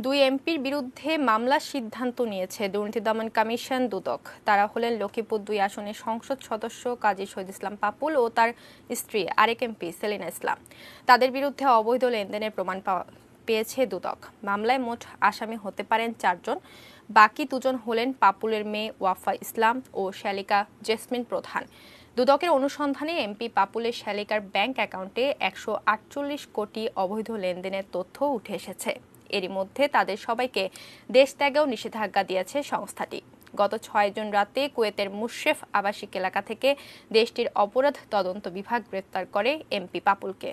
দুই এমপির বিরুদ্ধে মামলার সিদ্ধান্ত নিয়েছে দুর্নীতি দমন কমিশন দুদক। তারা হলেন লক্ষ্মীপুর ২ আসনের সংসদ সদস্য কাজী শহীদ ইসলাম পাপুল ও তার স্ত্রী আরেক এমপি সেলিনা ইসলাম। তাদের বিরুদ্ধে অবৈধ লেনদেনের প্রমাণ পেয়েছে দুদক। মামলায় মোট আসামি হতে পারেন ৪ জন। বাকি ২ জন হলেন পাপুলের মেয়ে ওয়াফা ইসলাম ও শ্যালিকা জেসমিন প্রধান। দুদকের অনুসন্ধানে এমপি পাপুলের শ্যালিকার ব্যাংক অ্যাকাউন্টে ১৪৮ কোটি অবৈধ লেনদেনের তথ্য উঠে এসেছে। এরই মধ্যে তাদের সবাইকে দেশ ত্যাগেও নিষেধাজ্ঞা দিয়েছে সংস্থাটি। গত ৬ জুন রাতে কুয়েতের মুশরেফ আবাসিক এলাকা থেকে দেশটির অপরাধ তদন্ত বিভাগ গ্রেপ্তার করে এমপি পাপুলকে।